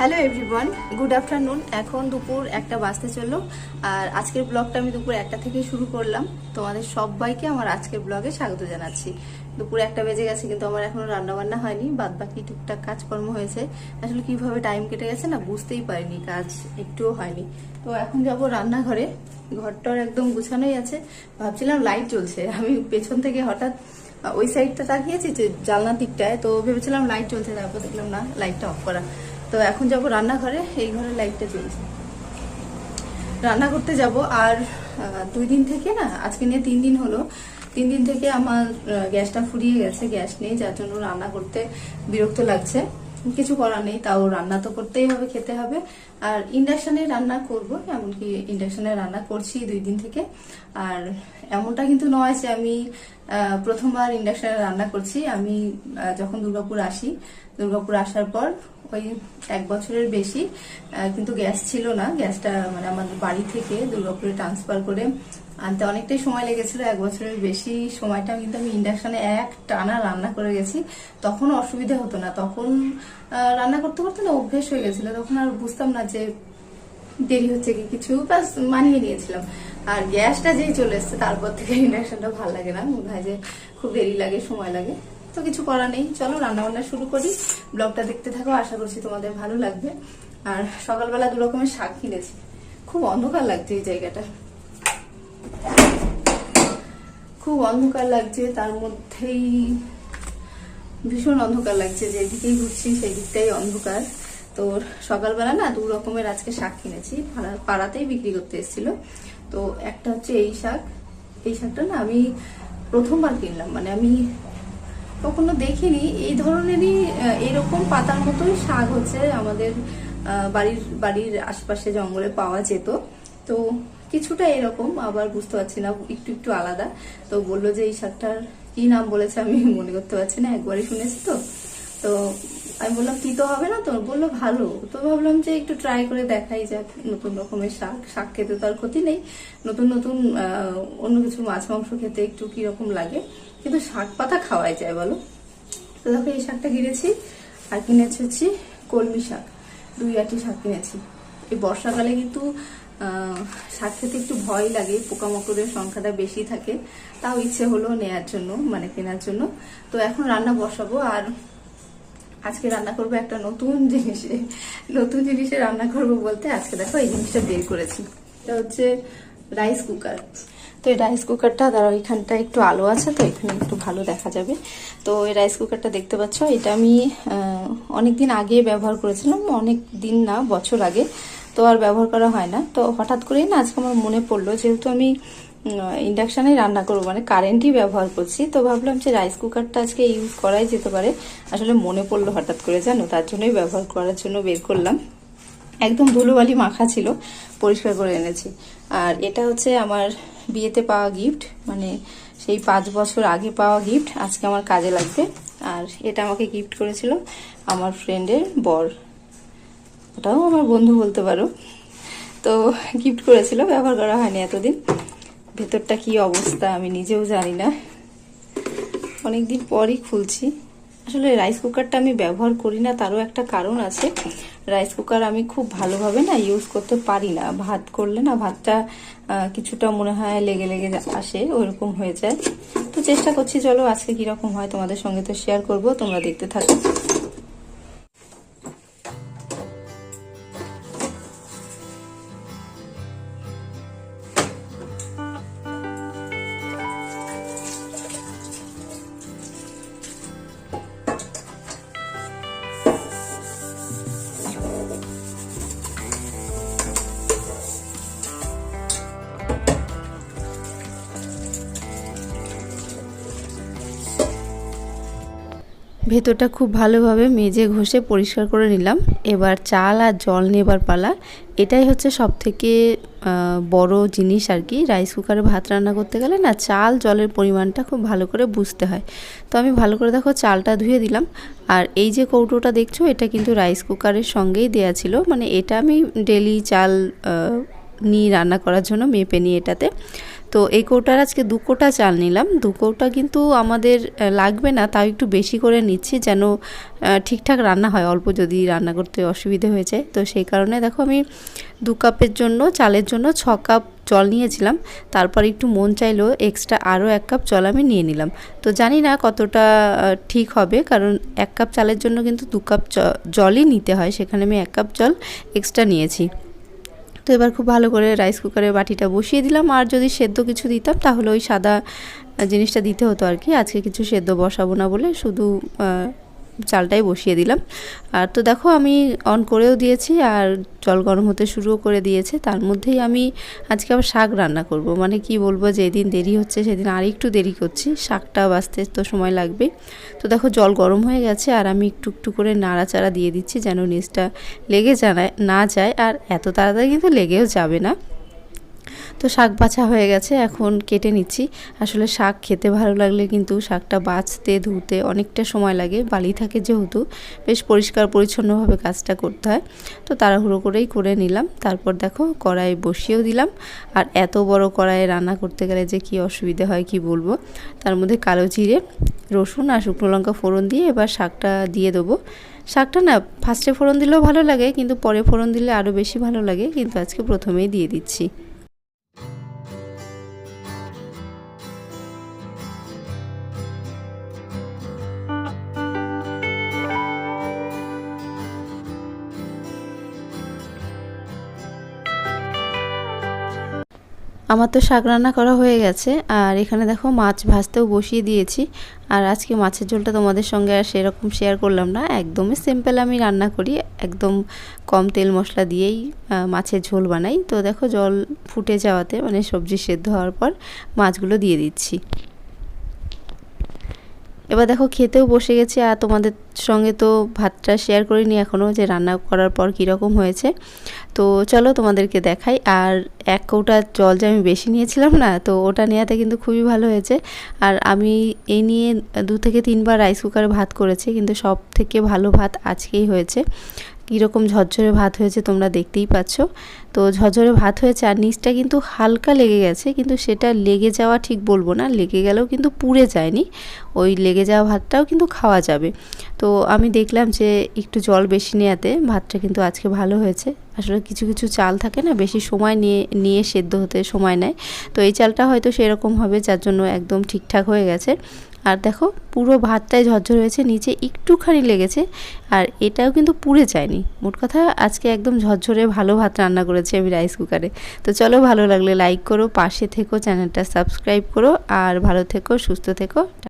Hello everyone, good afternoon. এখন দুপুর 1টা বাজতে চললো। আর আজকের ব্লগটা আমি দুপুর 1টা থেকে শুরু করলাম। তোমাদের সবাইকে আমার আজকের ব্লগে স্বাগত জানাচ্ছি। দুপুর 1টা বেজে গেছে, কিন্তু আমার এখনো রান্নাবান্না হয়নি, বাদ বাকি টুকটাক কাজকর্ম হয়েছে। আসলে কিভাবে টাইম কেটে গেছে না বুঝতেই পারিনি, কাজ একটুও হয়নি। তো এখন যাব রান্নাঘরে। ঘরটার একদম গুছানোই আছে। ভাবছিলাম লাইট জ্বলছে, আমি পেছন থেকে হঠাৎ ওই সাইডটা তাকিয়েছি যে জানলার দিকটায়, তো ভেবেছিলাম লাইট জ্বলছে, তারপর দেখলাম না, লাইটটা অফ করা। তো এখন যাব রান্নাঘরে, এই ঘরে লাইটটা জ্বলছে, রান্না করতে যাব। আর 2 দিন থেকে না, আজকে নিয়ে 3 দিন হলো, 3 দিন থেকে আমার গ্যাসটা ফুরিয়ে গেছে, গ্যাস নেই, যার জন্য রান্না করতে বিরক্ত লাগছে। কিছু করার নেই, তাও রান্না তো করতেই হবে, খেতে হবে। আর ইন্ডাকশনে রান্না করব, এমনকি ইন্ডাকশনে রান্না করছি 2 দিন থেকে। আর এমনটা কিন্তু নয় যে আমি প্রথমবার ইন্ডাকশনে রান্না করছি। আমি যখন দুর্গাপুর আসি, দুর্গাপুর আসার পর ওই 1 বছরের বেশি কিন্তু গ্যাস ছিল না। গ্যাসটা মানে আমাদের বাড়ি থেকে দুর্গাপুরে ট্রান্সফার করে আনতে অনেকটাই সময় লেগেছিল। 1 বছরের বেশি সময়টা কিন্তু আমি ইন্ডাকশনে এক টানা রান্না করে গেছি। তখন অসুবিধা হতো না, তখন রান্না করতে করতে না অভ্যেস হয়ে গেছিল। তখন আর বুঝতাম না যে দেরি হচ্ছে কি কিছু, বাস মানিয়ে নিয়েছিলাম। আর গ্যাসটা যেই চলে এসছে, তারপর থেকে ইন্ডাকশনটা ভালো লাগে না, মনে হয় যে খুব দেরি লাগে, সময় লাগে। তো কিছু করা নেই, চলো রান্না বান্না শুরু করি। ব্লগটা দেখতে থাকো, আশা করছি তোমাদের ভালো লাগবে। আর সকালবেলা 2 রকমের শাক কিনেছি, খুব অন্ধকার লাগছে এই জায়গাটা, খুব অন্ধকার লাগছে, তার মধ্যেই ভীষণ অন্ধকার লাগছে, যেদিকেই ঘুরছি সেই দিকটাই অন্ধকার। তো সকালবেলা না 2 রকমের আজকে শাক কিনেছি, পাড়াতেই বিক্রি করতে এসেছিল। তো একটা হচ্ছে এই শাক, এই শাকটা না আমি প্রথমবার কিনলাম, মানে আমি কখনো দেখিনি এই ধরনেরই। এরকম পাতার মতোই শাক হচ্ছে আমাদের বাড়ির আশপাশে জঙ্গলে পাওয়া যেত। তো কিছুটা এরকম, আবার বুঝতে পারছি না, একটু একটু আলাদা। তো বললো যে এই শাকটার কি নাম বলেছে আমি মনে করতে পারছি না, একবারই শুনেছি। তো তো আমি বললাম তিতো হবে না তো, বললো ভালো। তো ভাবলাম যে একটু ট্রাই করে দেখাই যাক, নতুন রকমের শাক, শাক খেতে তো আর ক্ষতি নেই। নতুন নতুন অন্য কিছু মাছ মাংস খেতে একটু কিরকম লাগে, কিন্তু শাক পাতা খাওয়াই যায় বলো। তো দেখো এই শাকটা কিনেছি। আর কিনেছি হচ্ছে কলমি শাক, 2 আটি শাক কিনেছি। এই বর্ষাকালে কিন্তু শাক খেতে একটু ভয় লাগে, পোকামাকড়ের সংখ্যাটা বেশি থাকে, তাও ইচ্ছে হলো নেয়ার জন্য, মানে কেনার জন্য। তো এখন রান্না বসাবো। আর আজকে রান্না করবো একটা নতুন জিনিসে, নতুন জিনিসে রান্না করবো বলতে আজকে দেখো এই জিনিসটা বের করেছি। এটা হচ্ছে রাইস কুকার। তো এই রাইস কুকারটা, তার ওইখানটা একটু আলো আছে, তো এখানে একটু ভালো দেখা যাবে। তো এই রাইস কুকারটা দেখতে পাচ্ছ, এটা আমি অনেকদিন আগে ব্যবহার করেছিলাম, অনেক দিন না, বছর আগে। তো আর ব্যবহার করা হয় না। তো হঠাৎ করেই না আজকে আমার মনে পড়লো, যেহেতু আমি ইন্ডাকশানে রান্না করবো, মানে কারেন্টই ব্যবহার করছি, তো ভাবলাম যে রাইস কুকারটা আজকে ইউজ করাই যেতে পারে। আসলে মনে পড়লো হঠাৎ করে, জানো, তার জন্যই ব্যবহার করার জন্য বের করলাম। একদম ধুলোবালি মাখা ছিল, পরিষ্কার করে এনেছি। আর এটা হচ্ছে আমার বিয়েতে পাওয়া গিফট, মানে সেই 5 বছর আগে পাওয়া গিফট, আজকে আমার কাজে লাগবে। আর এটা আমাকে গিফট করেছিল আমার ফ্রেন্ডের বর, ওটাও আমার বন্ধু বলতে পারো। তো গিফট করেছিল, ব্যবহার করা হয়নি এতদিন। ভেতরটা কি অবস্থা আমি নিজেও জানি না, অনেকদিন পরই খুলছি। আসলে রাইস কুকারটা আমি ব্যবহার করি না, তারও একটা কারণ আছে। রাইস কুকার আমি খুব ভালোভাবে না ইউজ করতে পারি না, ভাত করলে না ভাতটা কিছুটা মনে হয় লেগে লেগে আসে, ওইরকম হয়ে যায়। তো চেষ্টা করছি, চলো আজকে কিরকম হয় তোমাদের সঙ্গে তো শেয়ার করব, তোমরা দেখতে থাকো। ভেতরটা খুব ভালোভাবে মেজে ঘষে পরিষ্কার করে নিলাম। এবার চাল আর জল নেবার পালা। এটাই হচ্ছে সবথেকে বড় জিনিস আর কি। রাইস কুকারে ভাত রান্না করতে গেলে না চাল জলের পরিমাণটা খুব ভালো করে বুঝতে হয়। তো আমি ভালো করে দেখো চালটা ধুয়ে দিলাম। আর এই যে কৌটোটা দেখছো, এটা কিন্তু রাইস কুকারের সঙ্গেই দেয়া ছিল, মানে এটা আমি ডেলি চাল নিয়ে রান্না করার জন্য মেপে নিই এটাতে। তো তো এই কৌটার আজকে 2 কৌটা চাল নিলাম। 2 কৌটা কিন্তু আমাদের লাগবে না, তাও একটু বেশি করে নিচ্ছি যেন ঠিকঠাক রান্না হয়, অল্প যদি রান্না করতে অসুবিধে হয়ে যায়। তো সেই কারণে দেখো আমি 2 কাপের জন্য চালের জন্য 6 কাপ জল নিয়েছিলাম। তারপর একটু মন চাইলো এক্সট্রা আরও 1 কাপ জল আমি নিয়ে নিলাম। তো জানি না কতটা ঠিক হবে, কারণ 1 কাপ চালের জন্য কিন্তু 2 কাপ জলই নিতে হয়, সেখানে আমি 1 কাপ জল এক্সট্রা নিয়েছি। তো এবার খুব ভালো করে রাইস কুকারে বাটিটা বসিয়ে দিলাম। আর যদি সেদ্ধ কিছু দিতাম তাহলে ওই সাদা জিনিসটা দিতে হতো আর কি। আজকে কিছু সেদ্ধ বসাবো না বলে শুধু চালটাই বসিয়ে দিলাম। আর তো দেখো আমি অন করেও দিয়েছি আর জল গরম হতে শুরুও করে দিয়েছে। তার মধ্যেই আমি আজকে আবার শাক রান্না করব, মানে কি বলবো, যেদিন দেরি হচ্ছে সেদিন আর একটু দেরি করছি, শাকটা বাছতে তো সময় লাগবে। তো দেখো জল গরম হয়ে গেছে আর আমি একটু একটু করে নাড়াচাড়া দিয়ে দিচ্ছি যেন নিচটা লেগে না যায়। আর এত তাড়াতাড়ি কিন্তু লেগেও যাবে না। তো শাক বাছা হয়ে গেছে, এখন কেটে নিচ্ছি। আসলে শাক খেতে ভালো লাগলে কিন্তু শাকটা বাছতে ধুতে অনেকটা সময় লাগে, বালি থাকে যেহেতু, বেশ পরিষ্কার পরিচ্ছন্নভাবে কাজটা করতে হয়। তো তাড়াহুড়ো করেই করে নিলাম। তারপর দেখো কড়াই বসিয়েও দিলাম। আর এত বড় কড়াইয়ে রান্না করতে গেলে যে কি অসুবিধা হয় কি বলবো। তার মধ্যে কালো জিরে, রসুন আর শুকনো লঙ্কা ফোড়ন দিয়ে এবার শাকটা দিয়ে দেবো। শাকটা না ফার্স্টে ফোড়ন দিলেও ভালো লাগে, কিন্তু পরে ফোড়ন দিলে আরও বেশি ভালো লাগে, কিন্তু আজকে প্রথমেই দিয়ে দিচ্ছি। আমার তো শাক রান্না করা হয়ে গেছে। আর এখানে দেখো মাছ ভাজতেও বসিয়ে দিয়েছি। আর আজকে মাছের ঝোলটা তোমাদের সঙ্গে আর সেরকম শেয়ার করলাম না, একদমই সিম্পল আমি রান্না করি, একদম কম তেল মশলা দিয়েই মাছের ঝোল বানাই। তো দেখো জল ফুটে যাওয়াতে, মানে সবজি সেদ্ধ হওয়ার পর মাছগুলো দিয়ে দিচ্ছি। এবার দেখো খেতেও বসে গেছি। আর তোমাদের সঙ্গে তো ভাতটা শেয়ার করিনি এখনও, যে রান্না করার পর কীরকম হয়েছে। তো চলো তোমাদেরকে দেখাই। আর 1 কৌটা জল যে আমি বেশি নিয়েছিলাম না, তো ওটা নেওয়াতে কিন্তু খুবই ভালো হয়েছে। আর আমি এই নিয়ে 2 থেকে 3 বার রাইস কুকারে ভাত করেছি, কিন্তু সব থেকে ভালো ভাত আজকেই হয়েছে। কীরকম ঝরঝরে ভাত হয়েছে তোমরা দেখতেই পাচ্ছ। তো ঝরঝরে ভাত হয়েছে আর নিচটা কিন্তু হালকা লেগে গেছে, কিন্তু সেটা লেগে যাওয়া ঠিক বলবো না, লেগে গেলেও কিন্তু পুড়ে যায়নি, ওই লেগে যাওয়া ভাতটাও কিন্তু খাওয়া যাবে। তো আমি দেখলাম যে একটু জল বেশি নেওয়াতে ভাতটা কিন্তু আজকে ভালো হয়েছে। আসলে কিছু কিছু চাল থাকে না, বেশি সময় নিয়ে সেদ্ধ হতে সময় নেয়, তো এই চালটা হয়তো সেরকম হবে, যার জন্য একদম ঠিকঠাক হয়ে গেছে। আর দেখো পুরো ভাতটাই ঝরঝর হয়েছে, নিচে একটুখানি লেগেছে, আর এটাও কিন্তু পুড়ে যায়নি। মোট কথা আজকে একদম ঝরঝরে ভালো ভাত রান্না করেছি আমি রাইস কুকারে। তো চলো, ভালো লাগলে লাইক করো, পাশে থেকো, চ্যানেলটা সাবস্ক্রাইব করো, আর ভালো থেকো, সুস্থ থেকো।